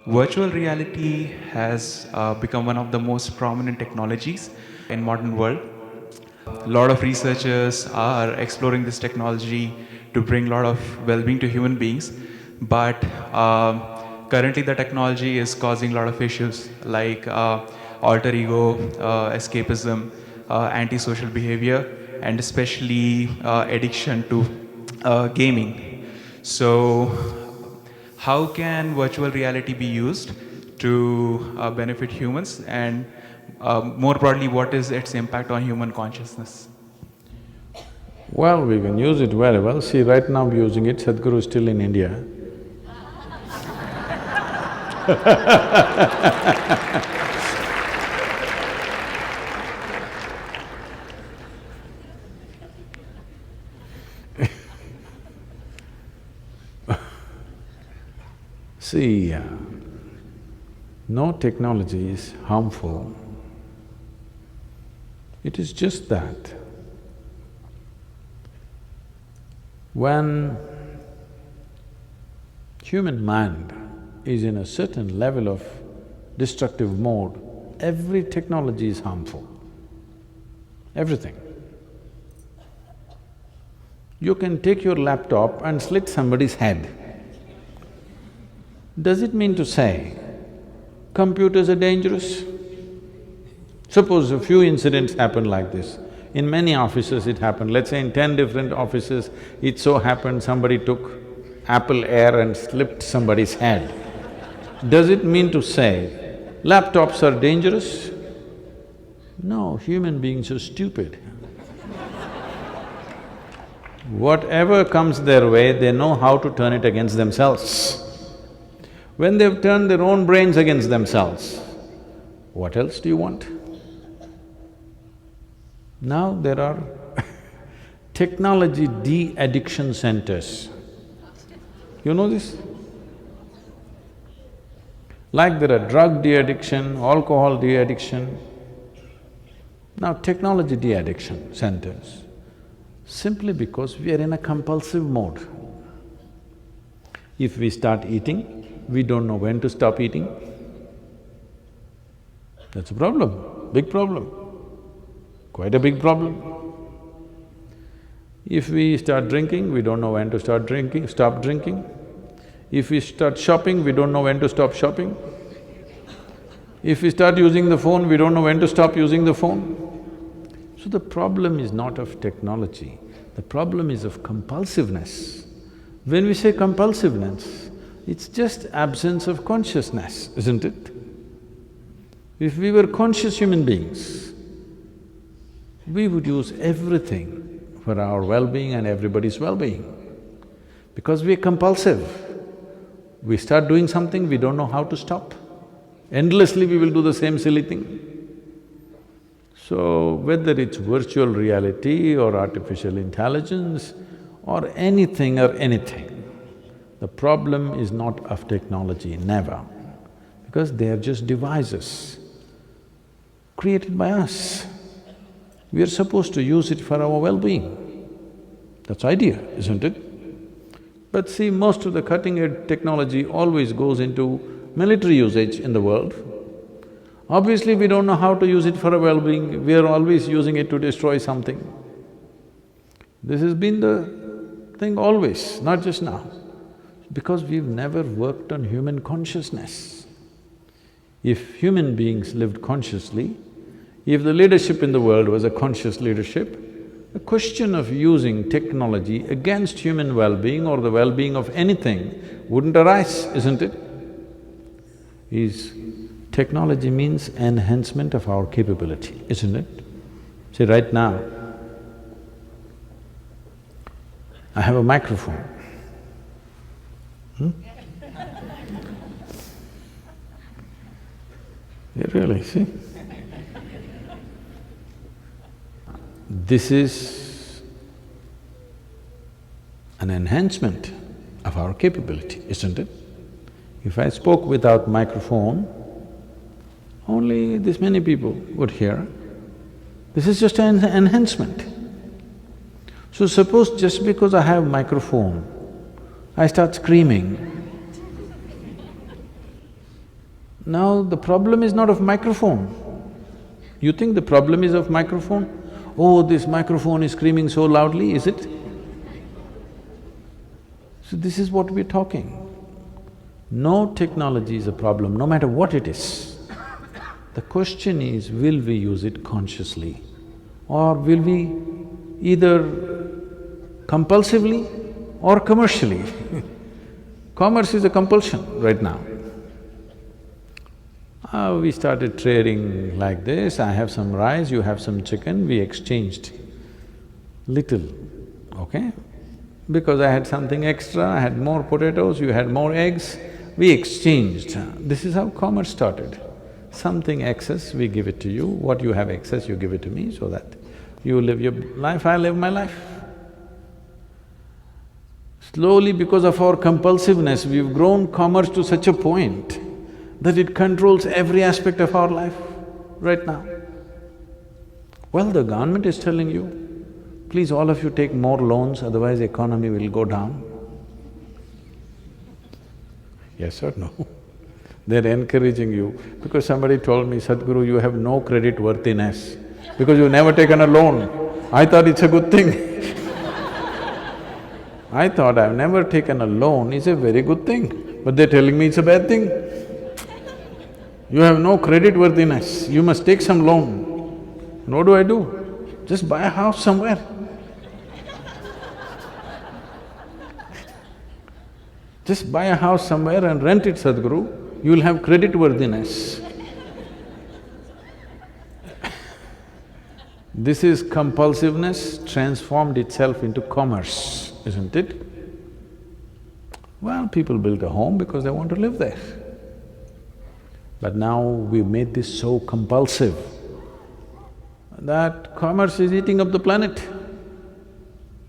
Virtual reality has become one of the most prominent technologies in modern world. A lot of researchers are exploring this technology to bring a lot of well-being to human beings, but currently the technology is causing a lot of issues like alter ego, escapism, antisocial behavior, and especially addiction to gaming. So, how can virtual reality be used to benefit humans, and more broadly, what is its impact on human consciousness? Well, we can use it very well. See, right now we're using it, Sadhguru is still in India. See, no technology is harmful. It is just that when human mind is in a certain level of destructive mode, every technology is harmful, everything. You can take your laptop and slit somebody's head. Does it mean to say computers are dangerous? Suppose a few incidents happen like this. In many offices it happened, let's say in 10 different offices, it so happened somebody took Apple Air and slipped somebody's head. Does it mean to say laptops are dangerous? No, human beings are stupid. Whatever comes their way, they know how to turn it against themselves. When they've turned their own brains against themselves, what else do you want? Now there are technology de-addiction centers. You know this? Like there are drug de-addiction, alcohol de-addiction. Now technology de-addiction centers, simply because we are in a compulsive mode. If we start eating, we don't know when to stop eating. That's a problem, big problem. Quite a big problem. If we start drinking, we don't know when to start drinking, stop drinking. If we start shopping, we don't know when to stop shopping. If we start using the phone, we don't know when to stop using the phone. So the problem is not of technology, the problem is of compulsiveness. When we say compulsiveness, it's just absence of consciousness, isn't it? If we were conscious human beings, we would use everything for our well-being and everybody's well-being. Because we are compulsive. We start doing something, we don't know how to stop. Endlessly we will do the same silly thing. So, whether it's virtual reality or artificial intelligence or anything, the problem is not of technology, never. Because they are just devices created by us. We are supposed to use it for our well-being. That's idea, isn't it? But see, most of the cutting-edge technology always goes into military usage in the world. Obviously, we don't know how to use it for our well-being, we are always using it to destroy something. This has been the thing always, not just now. Because we've never worked on human consciousness. If human beings lived consciously, if the leadership in the world was a conscious leadership, the question of using technology against human well-being or the well-being of anything wouldn't arise, isn't it? Technology means enhancement of our capability, isn't it? See, right now, I have a microphone. Yeah, really, see? This is an enhancement of our capability, isn't it? If I spoke without microphone, only this many people would hear. This is just an enhancement. So suppose just because I have microphone, I start screaming, Now the problem is not of microphone. You think the problem is of microphone? Oh, this microphone is screaming so loudly, is it? So this is what we're talking. No technology is a problem, no matter what it is. The question is, will we use it consciously? Or will we either compulsively or commercially? Commerce is a compulsion right now. We started trading like this, I have some rice, you have some chicken, we exchanged little, okay? Because I had something extra, I had more potatoes, you had more eggs, we exchanged. This is how commerce started. Something excess, we give it to you, what you have excess, you give it to me so that you live your life, I live my life. Slowly, because of our compulsiveness, we've grown commerce to such a point that it controls every aspect of our life right now. Well, the government is telling you, please all of you take more loans, otherwise the economy will go down. Yes or no? They're encouraging you because somebody told me, Sadhguru, you have no credit worthiness because you've never taken a loan. I thought it's a good thing. I thought I've never taken a loan is a very good thing, but they're telling me it's a bad thing. You have no credit worthiness, you must take some loan. And what do? Just buy a house somewhere. Just buy a house somewhere and rent it, Sadhguru, you will have credit worthiness. This is compulsiveness transformed itself into commerce, isn't it? Well, people build a home because they want to live there. But now we've made this so compulsive that commerce is eating up the planet.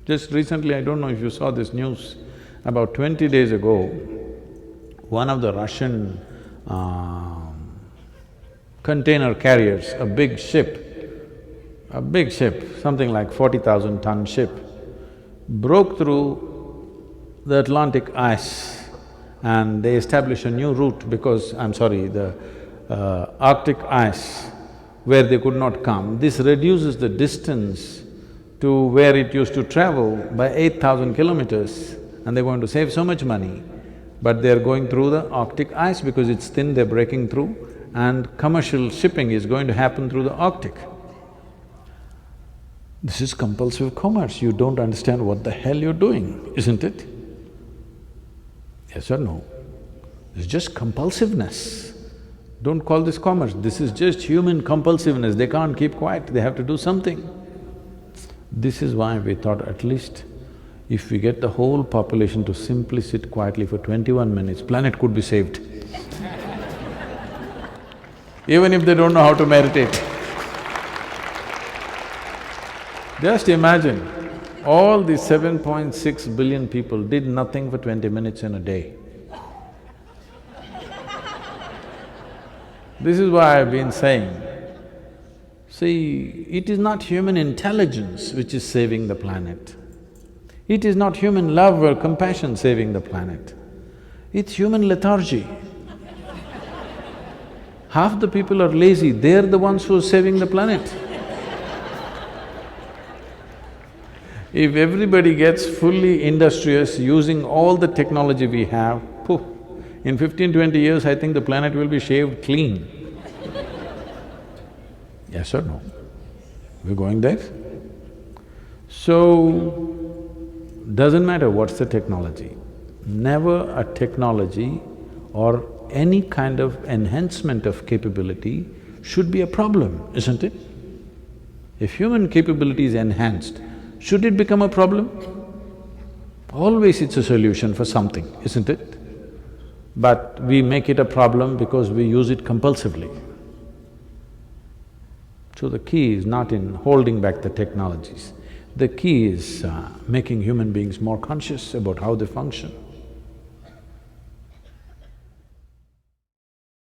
Just recently, I don't know if you saw this news, about 20 days ago, one of the Russian container carriers, a big ship, something like 40,000-ton ship, broke through the Atlantic ice and they established a new route because, the Arctic ice where they could not come. This reduces the distance to where it used to travel by 8,000 kilometers and they're going to save so much money. But they're going through the Arctic ice because it's thin, they're breaking through and commercial shipping is going to happen through the Arctic. This is compulsive commerce, you don't understand what the hell you're doing, isn't it? Yes or no? It's just compulsiveness. Don't call this commerce, this is just human compulsiveness, they can't keep quiet, they have to do something. This is why we thought at least if we get the whole population to simply sit quietly for 21 minutes, planet could be saved. Even if they don't know how to meditate. Just imagine, all these 7.6 billion people did nothing for 20 minutes in a day. This is why I've been saying, see, it is not human intelligence which is saving the planet. It is not human love or compassion saving the planet. It's human lethargy. Half the people are lazy, they're the ones who are saving the planet. If everybody gets fully industrious using all the technology we have, poof, in 15-20 years, I think the planet will be shaved clean. Yes or no? We're going there? So, doesn't matter what's the technology, never a technology or any kind of enhancement of capability should be a problem, isn't it? If human capability is enhanced, should it become a problem? Always it's a solution for something, isn't it? But we make it a problem because we use it compulsively. So the key is not in holding back the technologies, the key is making human beings more conscious about how they function.